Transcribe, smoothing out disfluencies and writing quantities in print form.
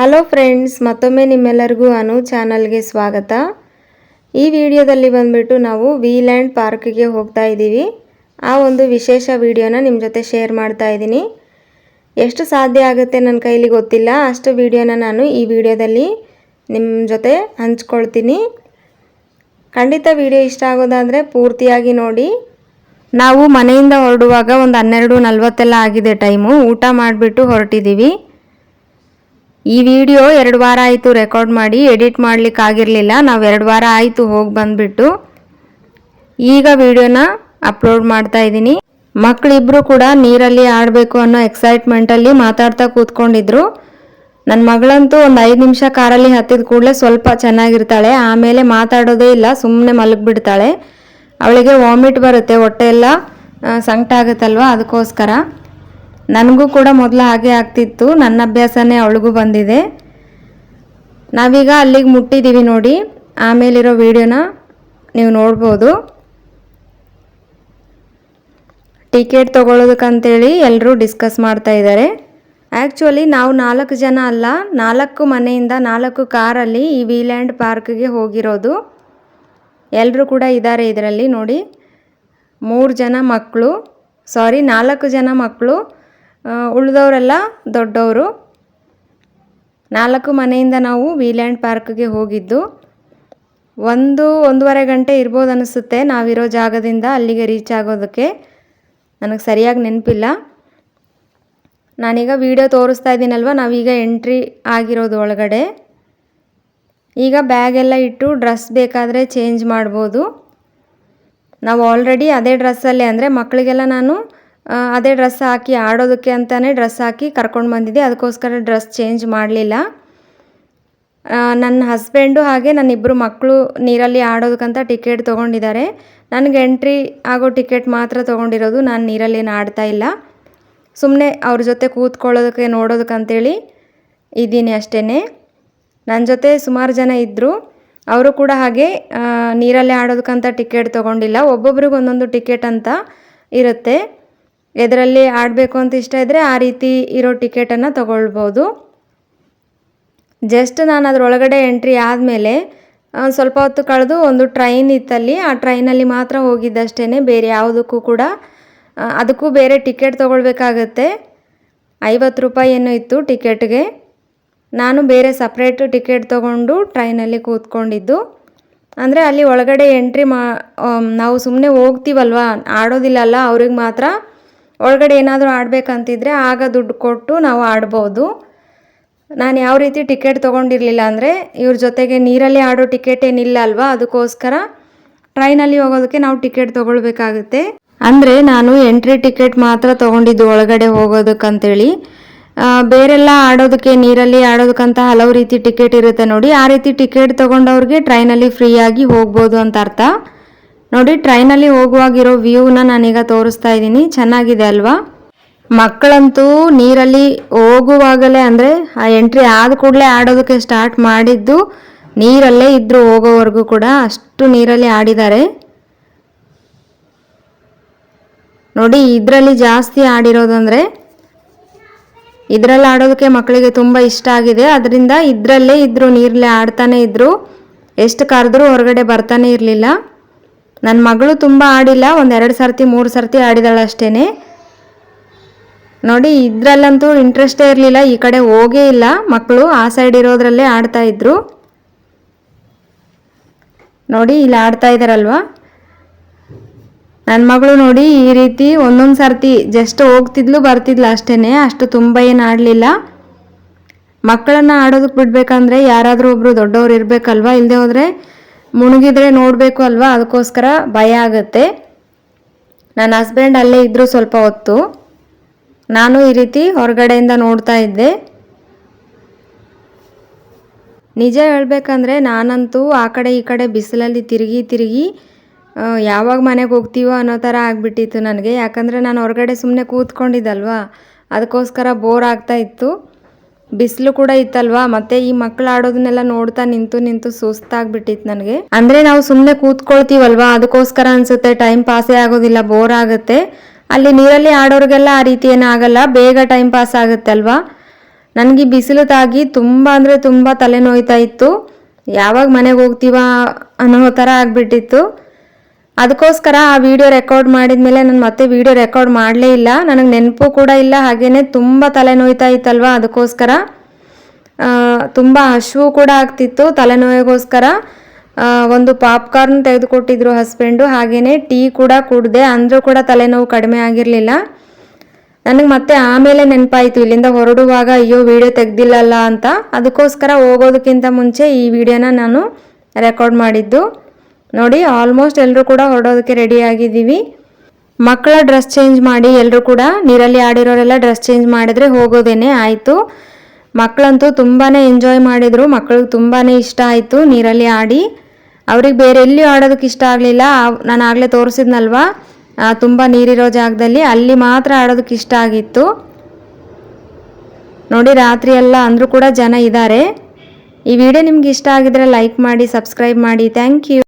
Hello friends, ಮತ್ತೊಮ್ಮೆ ನಿಮ್ಮೆಲ್ಲರಿಗೂ ಅನು ಚಾನಲ್ಗೆ ಸ್ವಾಗತ. ಈ ವಿಡಿಯೋದಲ್ಲಿ ಬಂದ್ಬಿಟ್ಟು ನಾವು ವೀಲ್ಯಾಂಡ್ ಪಾರ್ಕ್ಗೆ ಹೋಗ್ತಾ ಇದ್ದೀವಿ. ಆ ಒಂದು ವಿಶೇಷ ವಿಡಿಯೋನ ನಿಮ್ಮ ಜೊತೆ ಶೇರ್ ಮಾಡ್ತಾ ಇದ್ದೀನಿ. ಎಷ್ಟು ಸಾಧ್ಯ ಆಗುತ್ತೆ ನನ್ನ ಕೈಲಿ ಗೊತ್ತಿಲ್ಲ, ಅಷ್ಟು ವಿಡಿಯೋನ ನಾನು ಈ ವಿಡಿಯೋದಲ್ಲಿ ನಿಮ್ಮ ಜೊತೆ ಹಂಚ್ಕೊಳ್ತೀನಿ. ಖಂಡಿತ ವಿಡಿಯೋ ಇಷ್ಟ ಆಗೋದಾದರೆ ಪೂರ್ತಿಯಾಗಿ ನೋಡಿ. ನಾವು ಮನೆಯಿಂದ ಹೊರಡುವಾಗ ಒಂದು 12:40 ಆಗಿದೆ ಟೈಮು. ಊಟ ಮಾಡಿಬಿಟ್ಟು ಹೊರಟಿದ್ದೀವಿ. ಈ ವಿಡಿಯೋ 2 ವಾರ ಆಯಿತು ರೆಕಾರ್ಡ್ ಮಾಡಿ, ಎಡಿಟ್ ಮಾಡಲಿಕ್ಕೆ ಆಗಿರಲಿಲ್ಲ. ನಾವು 2 ವಾರ ಆಯಿತು ಹೋಗಿ ಬಂದುಬಿಟ್ಟು ಈಗ ವಿಡಿಯೋನ ಅಪ್ಲೋಡ್ ಮಾಡ್ತಾ ಇದ್ದೀನಿ. ಮಕ್ಕಳಿಬ್ಬರು ಕೂಡ ನೀರಲ್ಲಿ ಆಡಬೇಕು ಅನ್ನೋ ಎಕ್ಸೈಟ್ಮೆಂಟಲ್ಲಿ ಮಾತಾಡ್ತಾ ಕೂತ್ಕೊಂಡಿದ್ರು. ನನ್ನ ಮಗಳಂತೂ ಒಂದು 5 ನಿಮಿಷ ಕಾರಲ್ಲಿ ಹತ್ತಿದ ಕೂಡಲೇ ಸ್ವಲ್ಪ ಚೆನ್ನಾಗಿರ್ತಾಳೆ, ಆಮೇಲೆ ಮಾತಾಡೋದೇ ಇಲ್ಲ, ಸುಮ್ಮನೆ ಮಲಗಿಬಿಡ್ತಾಳೆ. ಅವಳಿಗೆ ವಾಮಿಟ್ ಬರುತ್ತೆ, ಹೊಟ್ಟೆ ಎಲ್ಲ ಸಂಕಟ ಆಗುತ್ತಲ್ವ, ಅದಕ್ಕೋಸ್ಕರ. ನನಗೂ ಕೂಡ ಮೊದಲು ಹಾಗೆ ಆಗ್ತಿತ್ತು, ನನ್ನ ಅಭ್ಯಾಸನೇ ಅವಳಿಗೂ ಬಂದಿದೆ. ನಾವೀಗ ಅಲ್ಲಿಗೆ ಮುಟ್ಟಿದ್ದೀವಿ ನೋಡಿ. ಆಮೇಲಿರೋ ವಿಡಿಯೋನ ನೀವು ನೋಡ್ಬೋದು. ಟಿಕೆಟ್ ತೊಗೊಳೋದಕ್ಕಂತೇಳಿ ಎಲ್ಲರೂ ಡಿಸ್ಕಸ್ ಮಾಡ್ತಾ ಇದ್ದಾರೆ. ಆ್ಯಕ್ಚುಲಿ ನಾವು 4 ಜನ ಅಲ್ಲ, 4 ಮನೆಯಿಂದ 4 ಕಾರಲ್ಲಿ ಈ ವೀಲ್ಯಾಂಡ್ ಪಾರ್ಕ್ಗೆ ಹೋಗಿರೋದು. ಎಲ್ಲರೂ ಕೂಡ ಇದ್ದಾರೆ ಇದರಲ್ಲಿ ನೋಡಿ. 4 ಜನ ಮಕ್ಕಳು, ಉಳಿದವರೆಲ್ಲ ದೊಡ್ಡವರು. 4 ಮನೆಯಿಂದ ನಾವು ವೀಲ್ಯಾಂಡ್ ಪಾರ್ಕ್ಗೆ ಹೋಗಿದ್ದು. 1-1.5 ಗಂಟೆ ಇರ್ಬೋದು ಅನಿಸುತ್ತೆ ನಾವಿರೋ ಜಾಗದಿಂದ ಅಲ್ಲಿಗೆ ರೀಚ್ ಆಗೋದಕ್ಕೆ. ನನಗೆ ಸರಿಯಾಗಿ ನೆನಪಿಲ್ಲ. ನಾನೀಗ ವಿಡಿಯೋ ತೋರಿಸ್ತಾ ಇದ್ದೀನಲ್ವ, ನಾವೀಗ ಎಂಟ್ರಿ ಆಗಿರೋದು ಒಳಗಡೆ. ಈಗ ಬ್ಯಾಗೆಲ್ಲ ಇಟ್ಟು ಡ್ರೆಸ್ ಬೇಕಾದರೆ ಚೇಂಜ್ ಮಾಡ್ಬೋದು. ನಾವು ಆಲ್ರೆಡಿ ಅದೇ ಡ್ರೆಸ್ಸಲ್ಲೇ, ಅಂದರೆ ಮಕ್ಕಳಿಗೆಲ್ಲ ನಾನು ಅದೇ ಡ್ರೆಸ್ ಹಾಕಿ ಆಡೋದಕ್ಕೆ ಅಂತಲೇ ಡ್ರೆಸ್ ಹಾಕಿ ಕರ್ಕೊಂಡು ಬಂದಿದ್ದೆ, ಅದಕ್ಕೋಸ್ಕರ ಡ್ರೆಸ್ ಚೇಂಜ್ ಮಾಡಲಿಲ್ಲ. ನನ್ನ ಹಸ್ಬೆಂಡು ಹಾಗೆ ನನ್ನ 2 ಮಕ್ಕಳು ನೀರಲ್ಲಿ ಆಡೋದಕ್ಕಂತ ಟಿಕೆಟ್ ತೊಗೊಂಡಿದ್ದಾರೆ. ನನಗೆ ಎಂಟ್ರಿ ಆಗೋ ಟಿಕೆಟ್ ಮಾತ್ರ ತೊಗೊಂಡಿರೋದು. ನಾನು ನೀರಲ್ಲೇನು ಆಡ್ತಾ ಇಲ್ಲ, ಸುಮ್ಮನೆ ಅವ್ರ ಜೊತೆ ಕೂತ್ಕೊಳ್ಳೋದಕ್ಕೆ ನೋಡೋದಕ್ಕಂತೇಳಿ ಇದ್ದೀನಿ ಅಷ್ಟೇ. ನನ್ನ ಜೊತೆ ಸುಮಾರು ಜನ ಇದ್ದರು, ಅವರು ಕೂಡ ಹಾಗೆ ನೀರಲ್ಲೇ ಆಡೋದಕ್ಕಂತ ಟಿಕೆಟ್ ತೊಗೊಂಡಿಲ್ಲ. ಒಬ್ಬೊಬ್ರಿಗೆ ಒಂದೊಂದು ಟಿಕೆಟ್ ಅಂತ ಇರುತ್ತೆ. ಎದರಲ್ಲಿ ಆಡಬೇಕು ಅಂತ ಇಷ್ಟ ಇದ್ದರೆ ಆ ರೀತಿ ಇರೋ ಟಿಕೆಟನ್ನು ತೊಗೊಳ್ಬೋದು. ಜಸ್ಟ್ ನಾನು ಅದರೊಳಗಡೆ ಎಂಟ್ರಿ ಆದಮೇಲೆ ಸ್ವಲ್ಪ ಹೊತ್ತು ಕಳೆದು ಒಂದು ಟ್ರೈನ್ ಇತ್ತಲ್ಲಿ, ಆ ಟ್ರೈನಲ್ಲಿ ಮಾತ್ರ ಹೋಗಿದ್ದಷ್ಟೇ. ಬೇರೆ ಯಾವುದಕ್ಕೂ ಕೂಡ ಅದಕ್ಕೂ ಬೇರೆ ಟಿಕೆಟ್ ತೊಗೊಳ್ಬೇಕಾಗತ್ತೆ. 50 ರೂಪಾಯಿ ಏನೋ ಇತ್ತು ಟಿಕೆಟ್ಗೆ. ನಾನು ಬೇರೆ ಸಪ್ರೇಟ್ ಟಿಕೆಟ್ ತೊಗೊಂಡು ಟ್ರೈನಲ್ಲಿ ಕೂತ್ಕೊಂಡಿದ್ದು. ಅಂದರೆ ಅಲ್ಲಿ ಒಳಗಡೆ ಎಂಟ್ರಿ ನಾವು ಸುಮ್ಮನೆ ಹೋಗ್ತೀವಲ್ವ, ಆಡೋದಿಲ್ಲಲ್ಲ, ಅವ್ರಿಗೆ ಮಾತ್ರ ಒಳಗಡೆ ಏನಾದರೂ ಆಡಬೇಕಂತಿದ್ರೆ ಆಗ ದುಡ್ಡು ಕೊಟ್ಟು ನಾವು ಆಡ್ಬೋದು. ನಾನು ಯಾವ ರೀತಿ ಟಿಕೆಟ್ ತೊಗೊಂಡಿರಲಿಲ್ಲ ಅಂದರೆ, ಇವ್ರ ಜೊತೆಗೆ ನೀರಲ್ಲಿ ಆಡೋ ಟಿಕೆಟ್ ಏನಿಲ್ಲ ಅಲ್ವಾ, ಅದಕ್ಕೋಸ್ಕರ ಟ್ರೈನಲ್ಲಿ ಹೋಗೋದಕ್ಕೆ ನಾವು ಟಿಕೆಟ್ ತೊಗೊಳ್ಬೇಕಾಗುತ್ತೆ. ಅಂದರೆ ನಾನು ಎಂಟ್ರಿ ಟಿಕೆಟ್ ಮಾತ್ರ ತೊಗೊಂಡಿದ್ದು ಒಳಗಡೆ ಹೋಗೋದಕ್ಕಂತೇಳಿ. ಬೇರೆಲ್ಲ ಆಡೋದಕ್ಕೆ, ನೀರಲ್ಲಿ ಆಡೋದಕ್ಕಂತ ಹಲವು ರೀತಿ ಟಿಕೆಟ್ ಇರುತ್ತೆ ನೋಡಿ. ಆ ರೀತಿ ಟಿಕೆಟ್ ತೊಗೊಂಡವ್ರಿಗೆ ಟ್ರೈನಲ್ಲಿ ಫ್ರೀಯಾಗಿ ಹೋಗ್ಬೋದು ಅಂತ ಅರ್ಥ. ನೋಡಿ, ಟ್ರೈನಲ್ಲಿ ಹೋಗುವಾಗಿರೋ ವ್ಯೂನ ನಾನೀಗ ತೋರಿಸ್ತಾ ಇದ್ದೀನಿ. ಚೆನ್ನಾಗಿದೆ ಅಲ್ವಾ? ಮಕ್ಕಳಂತೂ ನೀರಲ್ಲಿ ಹೋಗುವಾಗಲೇ, ಅಂದರೆ ಆ ಎಂಟ್ರಿ ಆದ ಕೂಡಲೇ ಆಡೋದಕ್ಕೆ ಸ್ಟಾರ್ಟ್ ಮಾಡಿದ್ದು. ನೀರಲ್ಲೇ ಇದ್ದರು ಹೋಗೋವರೆಗೂ ಕೂಡ, ಅಷ್ಟು ನೀರಲ್ಲಿ ಆಡಿದ್ದಾರೆ ನೋಡಿ. ಇದರಲ್ಲಿ ಜಾಸ್ತಿ ಆಡಿರೋದಂದರೆ, ಇದರಲ್ಲಿ ಆಡೋದಕ್ಕೆ ಮಕ್ಕಳಿಗೆ ತುಂಬ ಇಷ್ಟ ಆಗಿದೆ. ಅದರಿಂದ ಇದರಲ್ಲೇ ಇದ್ದರು, ನೀರಲ್ಲೇ ಆಡ್ತಾನೆ ಇದ್ದರು. ಎಷ್ಟು ಕರೆದ್ರೂ ಹೊರಗಡೆ ಬರ್ತಾನೆ ಇರಲಿಲ್ಲ. ನನ್ನ ಮಗಳು ತುಂಬ ಆಡಿಲ್ಲ, 1-2 ಸರ್ತಿ 3 ಸರ್ತಿ ಆಡಿದಾಳೆ ಅಷ್ಟೇ ನೋಡಿ. ಇದರಲ್ಲಂತೂ ಇಂಟ್ರೆಸ್ಟೇ ಇರಲಿಲ್ಲ, ಈ ಕಡೆ ಹೋಗೇ ಇಲ್ಲ ಮಕ್ಕಳು, ಆ ಸೈಡ್ ಇರೋದ್ರಲ್ಲೇ ಆಡ್ತಾ ಇದ್ರು ನೋಡಿ. ಇಲ್ಲಿ ಆಡ್ತಾ ಇದ್ದಾರಲ್ವ ನನ್ನ ಮಗಳು ನೋಡಿ. ಈ ರೀತಿ ಒಂದೊಂದು ಸರ್ತಿ ಜಸ್ಟ್ ಹೋಗ್ತಿದ್ಲು ಬರ್ತಿದ್ಲು ಅಷ್ಟೇ, ಅಷ್ಟು ತುಂಬ ಏನು ಆಡಲಿಲ್ಲ. ಮಕ್ಕಳನ್ನು ಆಡೋದಕ್ಕೆ ಬಿಡಬೇಕಂದ್ರೆ ಯಾರಾದರೂ ಒಬ್ಬರು ದೊಡ್ಡವ್ರು ಇರಬೇಕಲ್ವ, ಇಲ್ಲದೆ ಹೋದರೆ ಮುಳುಗಿದ್ರೆ ನೋಡಬೇಕು ಅಲ್ವಾ, ಅದಕ್ಕೋಸ್ಕರ ಭಯ ಆಗುತ್ತೆ. ನನ್ನ ಹಸ್ಬೆಂಡ್ ಅಲ್ಲೇ ಇದ್ದರು ಸ್ವಲ್ಪ ಹೊತ್ತು, ನಾನು ಈ ರೀತಿ ಹೊರಗಡೆಯಿಂದ ನೋಡ್ತಾ ಇದ್ದೆ. ನಿಜ ಹೇಳಬೇಕಂದ್ರೆ ನಾನಂತೂ ಆ ಕಡೆ ಈ ಕಡೆ ಬಿಸಿಲಲ್ಲಿ ತಿರುಗಿ ಯಾವಾಗ ಮನೆಗೆ ಹೋಗ್ತೀವೋ ಅನ್ನೋ ಥರ ಆಗಿಬಿಟ್ಟಿತ್ತು ನನಗೆ. ಯಾಕಂದರೆ ನಾನು ಹೊರಗಡೆ ಸುಮ್ಮನೆ ಕೂತ್ಕೊಂಡಿದ್ದಲ್ವ, ಅದಕ್ಕೋಸ್ಕರ ಬೋರ್ ಆಗ್ತಾ ಇತ್ತು. ಬಿಸಿಲು ಕೂಡ ಇತ್ತಲ್ವಾ, ಮತ್ತು ಈ ಮಕ್ಕಳು ಆಡೋದನ್ನೆಲ್ಲ ನೋಡ್ತಾ ನಿಂತು ಸುಸ್ತಾಗ್ಬಿಟ್ಟಿತ್ತು ನನಗೆ. ಅಂದರೆ ನಾವು ಸುಮ್ಮನೆ ಕೂತ್ಕೊಳ್ತೀವಲ್ವಾ, ಅದಕ್ಕೋಸ್ಕರ ಅನಿಸುತ್ತೆ, ಟೈಮ್ ಪಾಸೇ ಆಗೋದಿಲ್ಲ, ಬೋರ್ ಆಗುತ್ತೆ. ಅಲ್ಲಿ ನೀರಲ್ಲಿ ಆಡೋರಿಗೆಲ್ಲ ಆ ರೀತಿ ಏನಾಗಲ್ಲ, ಬೇಗ ಟೈಮ್ ಪಾಸ್ ಆಗುತ್ತೆ ಅಲ್ವಾ. ನನಗೆ ಬಿಸಿಲು ತಾಗಿ ತುಂಬ ಅಂದರೆ ತುಂಬ ತಲೆನೋಯ್ತಾ ಇತ್ತು. ಯಾವಾಗ ಮನೆಗೆ ಹೋಗ್ತೀವ ಅನ್ನೋ ಥರ ಆಗಿಬಿಟ್ಟಿತ್ತು. ಅದಕ್ಕೋಸ್ಕರ ಆ ವಿಡಿಯೋ ರೆಕಾರ್ಡ್ ಮಾಡಿದ ಮೇಲೆ ನಾನು ಮತ್ತೆ ವಿಡಿಯೋ ರೆಕಾರ್ಡ್ ಮಾಡಲೇ ಇಲ್ಲ. ನನಗೆ ನೆನಪು ಕೂಡ ಇಲ್ಲ. ಹಾಗೆಯೇ ತುಂಬ ತಲೆನೋಯ್ತಾ ಇತ್ತಲ್ವ, ಅದಕ್ಕೋಸ್ಕರ ತುಂಬ ಹಸಿವು ಕೂಡ ಆಗ್ತಿತ್ತು. ತಲೆನೋವಿಗೋಸ್ಕರ ಒಂದು ಪಾಪ್ಕಾರ್ನ್ ತೆಗೆದುಕೊಟ್ಟಿದ್ರು ಹಸ್ಬೆಂಡು. ಹಾಗೆಯೇ ಟೀ ಕೂಡ ಕುಡಿದೆ, ಅಂದರೂ ಕೂಡ ತಲೆನೋವು ಕಡಿಮೆ ಆಗಿರಲಿಲ್ಲ. ನನಗೆ ಮತ್ತೆ ಆಮೇಲೆ ನೆನಪಾಯಿತು ಇಲ್ಲಿಂದ ಹೊರಡುವಾಗ, ಅಯ್ಯೋ ವಿಡಿಯೋ ತೆಗ್ದಿಲ್ಲಲ್ಲ ಅಂತ. ಅದಕ್ಕೋಸ್ಕರ ಹೋಗೋದಕ್ಕಿಂತ ಮುಂಚೆ ಈ ವಿಡಿಯೋನ ನಾನು ರೆಕಾರ್ಡ್ ಮಾಡಿದ್ದು. ನೋಡಿ, ಆಲ್ಮೋಸ್ಟ್ ಎಲ್ಲರೂ ಕೂಡ ಹೊರಡೋದಕ್ಕೆ ರೆಡಿ ಆಗಿದ್ದೀವಿ. ಮಕ್ಕಳ ಡ್ರೆಸ್ ಚೇಂಜ್ ಮಾಡಿ ಎಲ್ಲರೂ ಕೂಡ ನೀರಲ್ಲಿ ಆಡಿರೋರೆಲ್ಲ ಡ್ರೆಸ್ ಚೇಂಜ್ ಮಾಡಿದ್ರೆ ಹೋಗೋದೇನೆ ಆಯಿತು. ಮಕ್ಕಳಂತೂ ತುಂಬಾ ಎಂಜಾಯ್ ಮಾಡಿದರು. ಮಕ್ಕಳಿಗೆ ತುಂಬಾ ಇಷ್ಟ ಆಯಿತು ನೀರಲ್ಲಿ ಆಡಿ. ಅವ್ರಿಗೆ ಬೇರೆ ಎಲ್ಲಿಯೂ ಆಡೋದಕ್ಕೆ ಇಷ್ಟ ಆಗಲಿಲ್ಲ. ನಾನು ಆಗಲೇ ತೋರಿಸಿದ್ನಲ್ವ ತುಂಬ ನೀರಿರೋ ಜಾಗದಲ್ಲಿ, ಅಲ್ಲಿ ಮಾತ್ರ ಆಡೋದಕ್ಕೆ ಇಷ್ಟ ಆಗಿತ್ತು. ನೋಡಿ, ರಾತ್ರಿ ಎಲ್ಲ ಅಂದರೂ ಕೂಡ ಜನ ಇದ್ದಾರೆ. ಈ ವಿಡಿಯೋ ನಿಮ್ಗೆ ಇಷ್ಟ ಆಗಿದ್ರೆ ಲೈಕ್ ಮಾಡಿ, ಸಬ್ಸ್ಕ್ರೈಬ್ ಮಾಡಿ. Thank you.